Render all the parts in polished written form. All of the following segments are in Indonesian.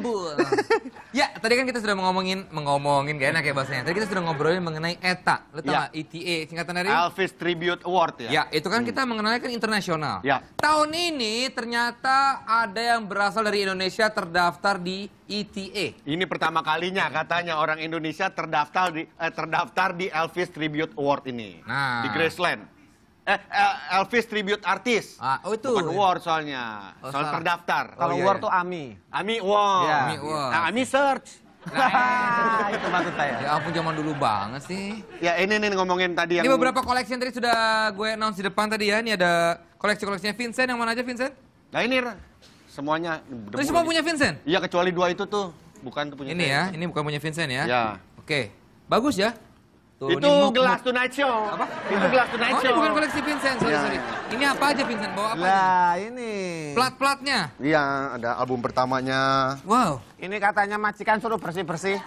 Istanbul. Ya, tadi kan kita sudah ngomongin gak enak ya bahasanya. Tadi kita sudah ngobrolin mengenai ETA. Lo tau nggak? ETA, singkatan dari? Elvis Tribute Award ya. Ya, itu kan kita mengenalnya kan internasional. Ya. Tahun ini ternyata ada yang berasal dari Indonesia terdaftar di ETA. Ini pertama kalinya katanya orang Indonesia terdaftar di Elvis Tribute Award ini. Nah. Di Graceland. Elvis Tribute Artist. Oh itu. Bukan award soalnya. Oh, soal salah. terdaftar. Kalau iya, award iya. tuh AMI. Ami Award. Ya. Ami Award. Nah, Ami Search. Itu maksud saya. Ya ampun, zaman dulu banget sih. Ya ini nih ngomongin tadi yang... Ini beberapa koleksi yang tadi sudah gue announce di depan tadi ya. Ini ada koleksi-koleksinya Vincent. Yang mana aja Vincent? Nah ini semuanya. Ini semua punya Vincent? Iya kecuali dua itu tuh. Bukan tuh punya Ini saya. ya, ini bukan punya Vincent ya? Ya. Oke, bagus ya. Tuh, Itu ini Gelas Tonight Show. Apa? Itu Gelas Tonight Oh, Show. ini bukan koleksi Vincent, sorry, Ya. sorry. Ini apa aja Vincent? Bawa apa? aja? Lah ini. Plat-platnya. Iya, ada album pertamanya. Wow. Ini katanya majikan suruh bersih-bersih.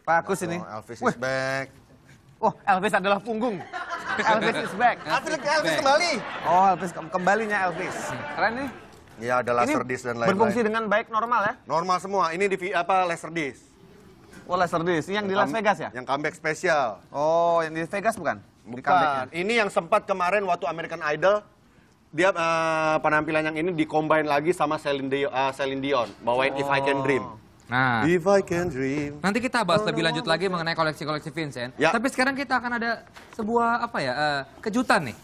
Bagus ini. Elvis is back. Oh, Elvis adalah punggung. Elvis is back. Elvis kembali. Oh, Elvis kembalinya Elvis. Keren nih. Iya, ada Ini Laserdisc dan lain-lain. berfungsi dengan baik normal ya? Normal semua. Ini di Laserdisc. Oh, Laserdisc. Yang di Las Vegas ya? Yang comeback spesial. Oh, yang di Vegas bukan? Di Bukan. comeback-nya. Ini yang sempat kemarin waktu American Idol, dia penampilan yang ini di-combine lagi sama Celine Dion. Bawain If I Can Dream. Nah, If I Can Dream. nanti kita bahas lebih lanjut lagi mengenai koleksi-koleksi Vincent. Ya. Tapi sekarang kita akan ada sebuah apa ya, kejutan nih.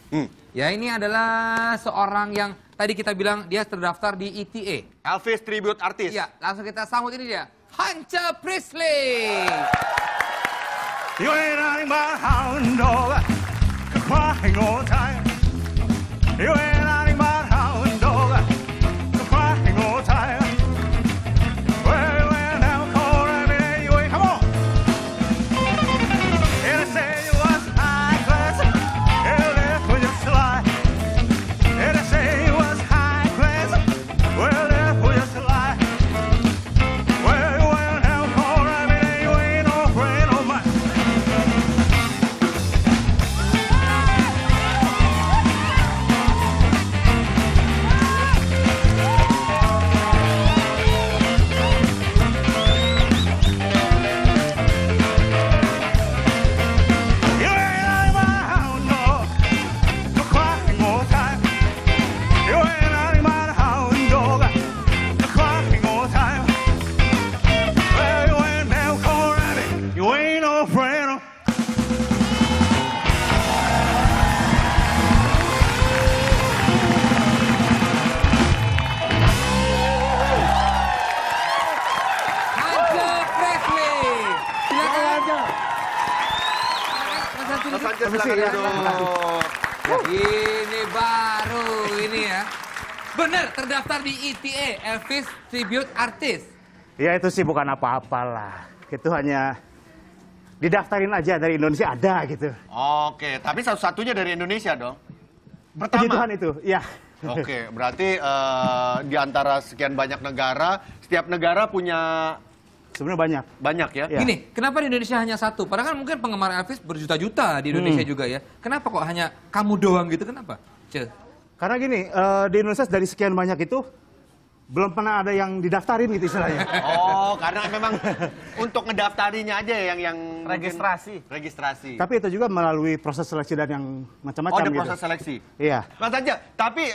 Ya, ini adalah seorang yang tadi kita bilang dia terdaftar di ETA. Elvis Tribute Artist. Ya, langsung kita sambut ini dia. Hunter Presley. You ain't nothing but a hound dog, crying all the time. You ain't nothing but a hound dog, crying all the time. Well, you went down cold every day, you ain't, come on. And I say you was high class, and that was just a lie. And I say you was high class, well, that was just a lie. Well, you went down cold every day, you ain't no friend of mine. You ain't nothing but a hound dog, crying all the time. You ain't nothing but a hound dog, crying all the time. Well, you ain't never cold rabbit, you ain't no friend of. Hunter Presley. Silakan. Mas Hunter, Mas Sanchez Permisi, silakan ya. duduk. Ini baru ini ya. Bener, terdaftar di ETA, Elvis Tribute Artist. Ya itu sih bukan apa-apalah. Itu hanya didaftarin aja dari Indonesia ada gitu. Oke, tapi satu-satunya dari Indonesia dong. Puji Tuhan Pertama. itu, ya. Oke, berarti di antara sekian banyak negara, setiap negara punya Sebenarnya banyak ya. Ya. Gini, kenapa di Indonesia hanya satu? Padahal kan mungkin penggemar Elvis berjuta-juta di Indonesia juga ya. Kenapa kok hanya kamu doang gitu? Kenapa? Ce. Karena gini, di Indonesia dari sekian banyak itu belum pernah ada yang didaftarin gitu istilahnya. Oh, karena memang untuk ngedaftarinnya aja yang Registrasi. mungkin registrasi. Tapi itu juga melalui proses seleksi dan yang Oh, macam-macam ada gitu. proses seleksi. Iya. Mas aja, tapi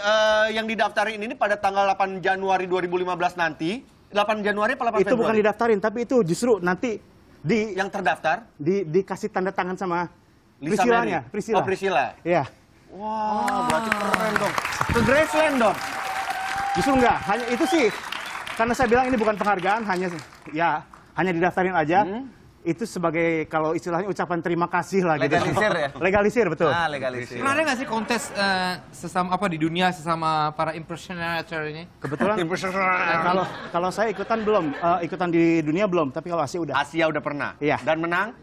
yang didaftarin ini pada tanggal 8 Januari 2015 nanti, 8 Januari apa 8 Itu bukan Februari? didaftarin, tapi itu justru nanti Yang terdaftar? dikasih tanda tangan sama Lisa Priscilla-nya. Mary. Priscilla. Oh, Priscilla. Iya. Wah, berarti keren dong. Ke Graceland dong. Justru enggak, hanya itu sih. Karena saya bilang ini bukan penghargaan, hanya didaftarin aja. Itu sebagai kalau istilahnya ucapan terima kasih lah gitu. Legalisir ya? Legalisir, betul. Ah, legalisir. Pernah ada nggak sih kontes sesama apa di dunia sesama para impersonator ini? Kebetulan kalau saya ikutan belum, ikutan di dunia belum, tapi kalau Asia udah. Asia udah pernah. Iya. Dan menang?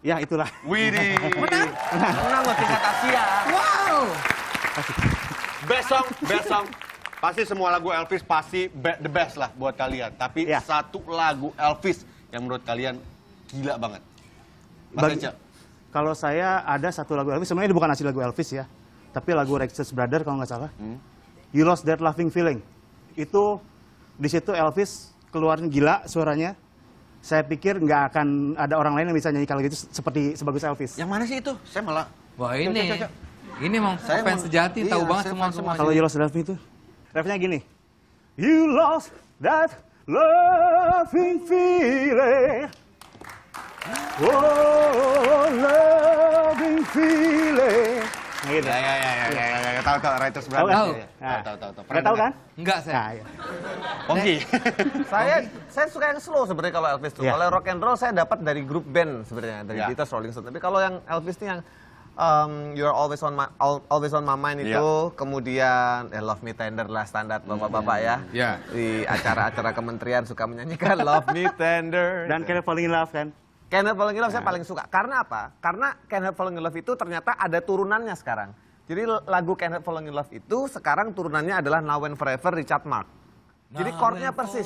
Ya itulah. Widih. Menang? Menang loh tingkat Asia. Wow. Best song. Pasti semua lagu Elvis pasti the best lah buat kalian. Tapi Iya. satu lagu Elvis yang menurut kalian gila banget. Mas Bagi- Eca. Kalau saya ada satu lagu Elvis, sebenarnya ini bukan asli lagu Elvis ya, tapi lagu Righteous Brother kalau nggak salah. You Lost That Loving Feeling. itu di situ Elvis keluarin gila suaranya. Saya pikir nggak akan ada orang lain yang bisa nyanyi kalau gitu seperti sebagus Elvis. Yang mana sih itu? Saya malah... Wah ini, Coba. ini emang Saya fans emang- sejati, tahu iya, banget saya semua fans semua. Kalau You Lost That Love itu, refnya gini. You lost that loving feeling. Oh, loving feeling. Nah, gitu. Ya. Tahu Writers Tahu Brothers. kan? Ya, Nah, Tahu. Nggak tahu kan? Enggak saya. Nah, ya. Pongki. Saya suka yang slow sebenarnya kalau Elvis tuh. Iya. Kalau rock and roll saya dapat dari grup band sebenarnya, dari Iya. Beatles, Rolling Stone. Tapi kalau yang Elvis nih yang You're Always on My Mind itu, Iya. kemudian Love Me Tender lah standar bapak-bapak ya. Iya. Di acara-acara kementerian suka menyanyikan Love Me Tender. Dan Can't Help Falling in Love kan? Can't Help Falling in Love saya paling suka. Karena apa? Karena Can't Help Falling in Love itu ternyata ada turunannya sekarang. Jadi lagu Can't Help Falling in Love itu sekarang turunannya adalah Now and Forever Richard Marx. Jadi chordnya persis.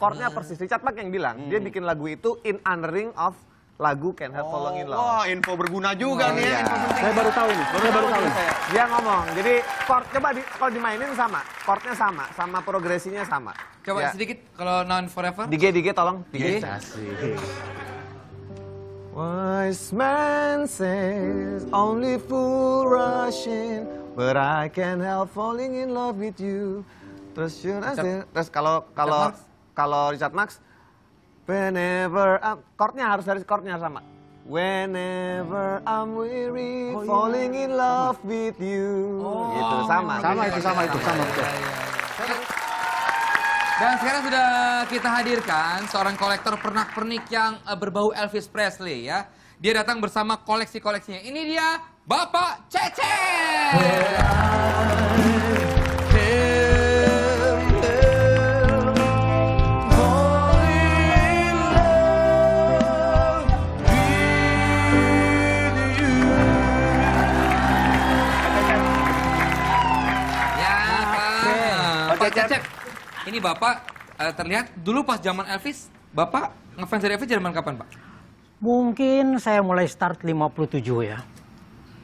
Chordnya persis. Richard Marx yang bilang, dia bikin lagu itu in honoring of lagu Can't Help Falling in Love. Wah, info berguna juga nih ya. Info penting. Saya baru tahu ini. Saya baru tahu ini. Dia ngomong, jadi chord coba kalau dimainin sama, chordnya sama progresinya sama. Coba Ya. sedikit kalau Non Forever. Di G tolong. Di G. Asik. Wise man says only fool rush in, but I can't help falling in love with you. Terus kalau Richard Marx, whenever chordnya harus dari chordnya sama. Whenever I'm weary, falling in love with you. Gitu sama. Sama itu. Dan sekarang sudah kita hadirkan seorang kolektor pernak-pernik yang berbau Elvis Presley ya. Dia datang bersama koleksi-koleksinya. Ini dia Bapak Cecep. Ya, Pak Cecep. Ini Bapak terlihat dulu pas zaman Elvis, Bapak ngefans dari Elvis zaman kapan, Pak? Mungkin saya mulai start 57 ya.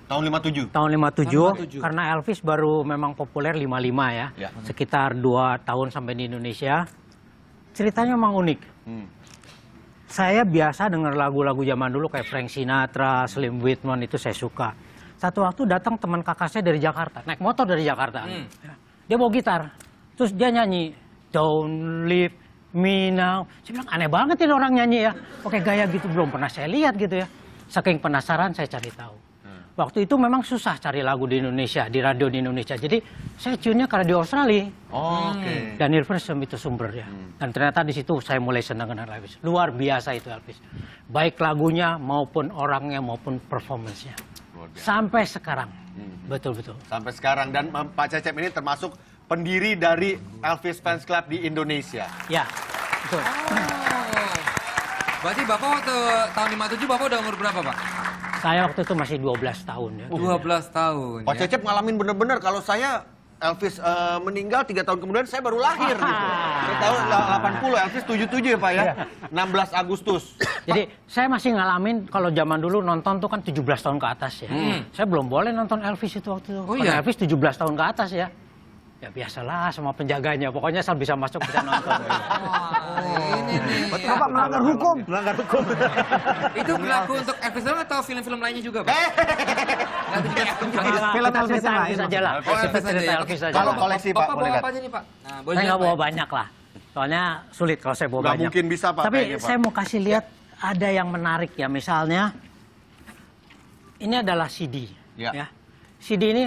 Tahun 57. Tahun 57. 57, karena Elvis baru memang populer 55 ya. Ya. Sekitar 2 tahun sampai di Indonesia. Ceritanya memang unik. Saya biasa dengar lagu-lagu zaman dulu kayak Frank Sinatra, Slim Whitman, itu saya suka. Satu waktu datang teman kakak saya dari Jakarta, naik motor dari Jakarta. Ya. Dia bawa gitar, terus dia nyanyi Don't Leave Me Now. Saya bilang aneh banget ini orang nyanyi ya. Oke gaya gitu belum pernah saya lihat gitu ya. Saking penasaran saya cari tahu. Waktu itu memang susah cari lagu di Indonesia, di radio di Indonesia. Jadi saya tune-nya ke radio Australia. Oke. Dan Elvis itu sumbernya. Dan ternyata di situ saya mulai senang dengan Elvis. Luar biasa itu Elvis. Baik lagunya maupun orangnya maupun performance-nya. Sampai sekarang. Betul-betul. Sampai sekarang. Dan Pak Cecep ini termasuk pendiri dari Elvis Fans Club di Indonesia. Ya, betul. Berarti Bapak waktu tahun 57 Bapak udah umur berapa, Pak? Saya waktu itu masih 12 tahun ya. 12 tahun. Pak ya. Cecep ngalamin bener-bener kalau saya Elvis meninggal 3 tahun kemudian saya baru lahir gitu. Saya tahun 80, Elvis 77 ya Pak ya. 16 Agustus. Jadi saya masih ngalamin kalau zaman dulu nonton tuh kan 17 tahun ke atas ya. Saya belum boleh nonton Elvis itu waktu itu. Oh Karena iya? Elvis 17 tahun ke atas ya. Ya biasalah sama penjaganya. Pokoknya asal bisa masuk bisa nonton. Ini nih. Bapak melanggar hukum. Melanggar hukum. Itu berlaku untuk Elvis doang atau film-film lainnya juga, Pak? Film Kita Elvis cerita yang Elvis lain. aja lah. Oh, Elvis Kita cerita aja ya. Elvis aja. Kalau lah. koleksi Pak, Bapak boleh bawa lihat. apa aja nih, Pak? Nah, boleh Saya nggak lihat, bawa Pak, ya? banyak lah. Soalnya sulit kalau saya bawa Nggak banyak. mungkin bisa, Pak, Tapi kayaknya, Pak. saya mau kasih lihat ada yang menarik ya. Misalnya ini adalah CD. Ya. CD ini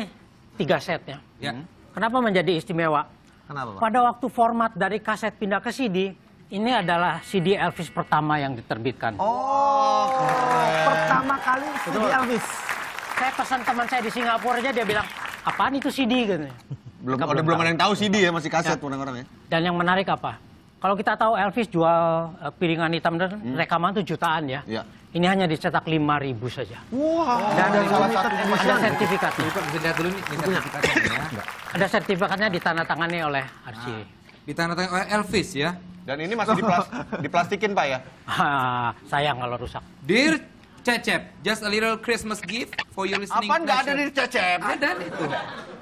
3 set ya. Ya. Kenapa menjadi istimewa? Kenapa Pak? Pada waktu format dari kaset pindah ke CD, ini adalah CD Elvis pertama yang diterbitkan. Oh, pertama kali CD Elvis. Saya pesan teman saya di Singapura aja, dia bilang, apaan itu CD? Gitu. Belum Mereka belum ada yang tahu CD ya, masih kaset orang-orang ya. Dan yang menarik apa? Kalau kita tahu Elvis jual piringan hitam dan rekaman itu jutaan ya. Ya. Ini hanya dicetak 5.000 saja. Wah, Dan ada salah satu ada sertifikatnya. Bisa dilihat dulu nih, ini sertifikatnya ya. Ada sertifikatnya ditandatangani oleh RCA. Ditandatangani oleh Elvis ya. Dan ini masih diplastikin Pak ya. Sayang kalau rusak. Dear Cecep, just a little Christmas gift for your listening Apa nggak ada pleasure. di Cecep? Ada itu.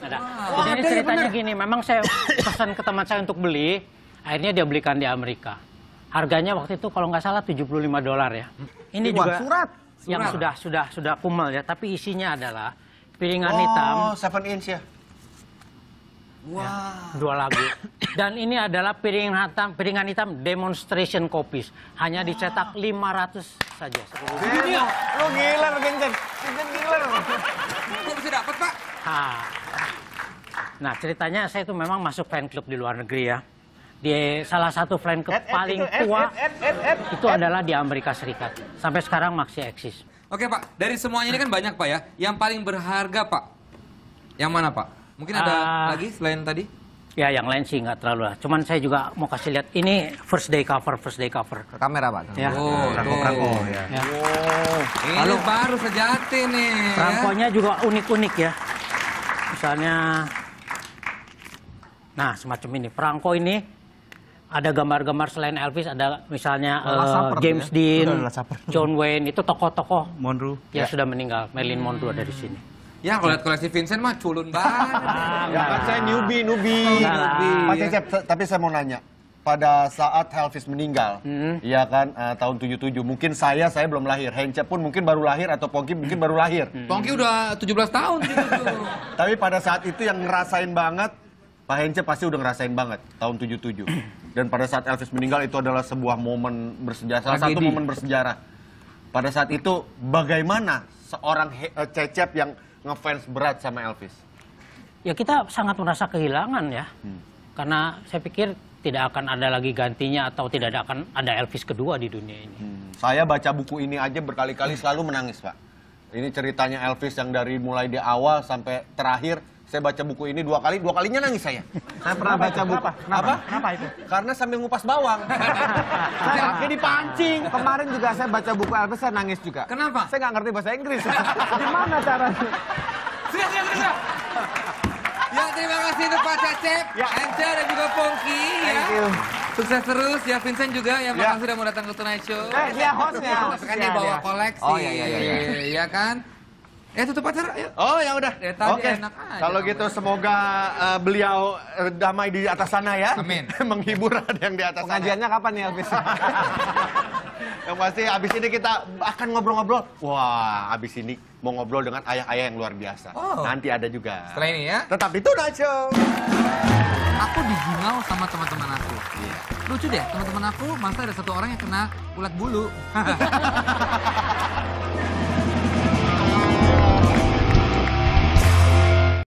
Ada. Jadi ini ceritanya gini, memang saya pesan ke teman saya untuk beli, akhirnya dia belikan di Amerika. Harganya waktu itu kalau nggak salah $75 ya. Ini juga surat. yang sudah kumel ya, tapi isinya adalah piringan hitam. Oh, 7 inch ya. Wah. 2 lagu. Dan ini adalah piringan hitam demonstration copies. Hanya dicetak 500 saja. Lu gila lu Vincent. Vincent gila lu. Kok bisa dapat, Pak? Nah, ceritanya saya itu memang masuk fan club di luar negeri ya. Di salah satu fan club paling tua itu adalah di Amerika Serikat. Sampai sekarang masih eksis. Oke, Pak. Dari semuanya ini kan banyak, Pak ya. Yang paling berharga, Pak. Yang mana, Pak? Mungkin ada lagi selain tadi? Ya, yang lain sih nggak terlalu lah. Cuman saya juga mau kasih lihat. Ini first day cover. Ke kamera, Pak. Ya. Oh, Perangko ya. Ya. Ini baru sejati nih. Ya. Perangkonya juga unik-unik ya. Misalnya, nah semacam ini. Perangko ini ada gambar-gambar selain Elvis, ada misalnya James Dean, John Wayne, itu tokoh-tokoh Monroe. yang sudah meninggal. Marilyn Monroe ada di sini. Ya, kalau lihat koleksi Vincent mah culun banget. Ya kan saya newbie. Pak Cecep, tapi saya mau nanya. Pada saat Elvis meninggal, ya kan, tahun 77, mungkin saya belum lahir. Hence pun mungkin baru lahir, atau Pongki mungkin baru lahir. Pongki udah 17 tahun gitu. Tapi pada saat itu yang ngerasain banget, Pak Hence pasti udah ngerasain banget, tahun 77. Dan pada saat Elvis meninggal itu adalah sebuah momen bersejarah, salah satu momen bersejarah. Pada saat itu, bagaimana seorang Cecep yang ngefans berat sama Elvis? Ya kita sangat merasa kehilangan ya. Karena saya pikir tidak akan ada lagi gantinya atau tidak akan ada Elvis kedua di dunia ini. Saya baca buku ini aja berkali-kali selalu menangis, Pak. Ini ceritanya Elvis yang dari mulai di awal sampai terakhir. Saya baca buku ini 2 kali, 2 kalinya nangis saya. Saya pernah baca buku. Kenapa itu? Karena sambil ngupas bawang. Saya dipancing. Kemarin juga saya baca buku Elvis, saya nangis juga. Kenapa? Saya nggak ngerti bahasa Inggris. Gimana caranya? Sudah. Ya, terima kasih untuk Pak Cecep, Ence dan juga Pongki. Thank you. Sukses terus ya, Vincent juga ya, makasih sudah mau datang ke Tonight Show. Dia hostnya. Tapi kan dia bawa koleksi. Oh iya. Iya kan? Tutup acara, yuk. Oh ya udah. Ya, tadi Oke. enak aja Kalau kamu. gitu semoga beliau damai di atas sana ya. Amin. Menghibur ada yang di atas sana. Pengajiannya kapan nih Elvis? Yang pasti abis ini kita akan ngobrol-ngobrol. Wah, abis ini mau ngobrol dengan ayah-ayah yang luar biasa. Oh. Nanti ada juga. Setelah ini ya, Tetap di Tonight Show. aku diginau sama teman-teman aku. Lucu deh, teman-teman aku masa ada satu orang yang kena ulat bulu.